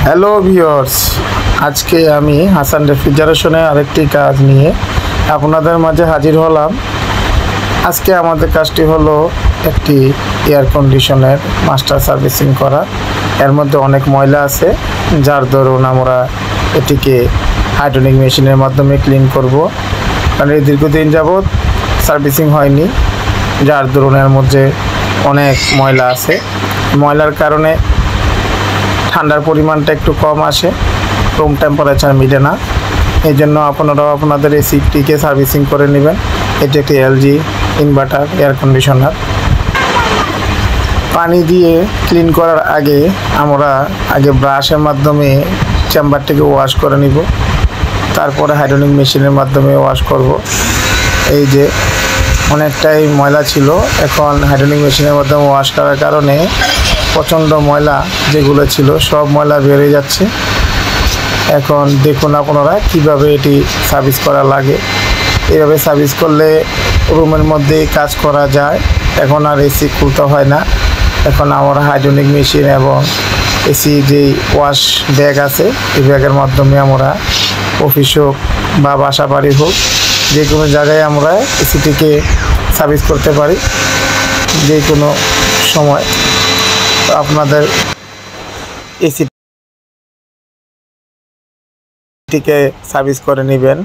Hello viewers, আজকে আমি হাসান রেফ্রিজারেশনের আরেকটি কাজ নিয়ে আপনাদের মাঝে হাজির হলাম। আজকে আমাদের কাজটি হলো একটি এয়ার কন্ডিশনের মাস্টার সার্ভিসিং করা। এর মধ্যে অনেক ময়লা আছে, যার দরুন আমরা এটিকে হাইড্রোলিক মেশিনের মাধ্যমে ক্লিন করব। কারণ এই দীর্ঘদিন যাবৎ সার্ভিসিং হয়নি, যার দরুন এর মধ্যে অনেক ময়লা আছে। ময়লার কারণে ঠান্ডার পরিমাণটা একটু কম আসে, রুম টেম্পারেচার মিলে না। এই জন্য আপনারাও আপনাদের এসিটিকে সার্ভিসিং করে নেবেন। এটি একটি এলজি ইনভার্টার এয়ার কন্ডিশনার। পানি দিয়ে ক্লিন করার আগে আমরা ব্রাশের মাধ্যমে চেম্বারটিকে ওয়াশ করে নিব, তারপরে হাইড্রোলিক মেশিনের মাধ্যমে ওয়াশ করব। এই যে অনেকটাই ময়লা ছিল, এখন হাইড্রোলিক মেশিনের মাধ্যমে ওয়াশ করার কারণে প্রচণ্ড ময়লা যেগুলো ছিল সব ময়লা বেরিয়ে যাচ্ছে। এখন দেখুন আপনারা কিভাবে এটি সার্ভিস করা লাগে। এভাবে সার্ভিস করলে রুমের মধ্যেই কাজ করা যায়। এখন আর এসি খুলতে হয় না। এখন আমরা হাইড্রোলিক মেশিন এবং এসি যেই ওয়াশ ব্যাগ আছে, এই ব্যাগের মাধ্যমে আমরা অফিস হোক বা বাসা বাড়ি হোক, যে কোনো জায়গায় আমরা এসিটিকে সার্ভিস করতে পারি যে কোনো সময়। আপনাদের এসিটিকে সার্ভিস করে নেবেন।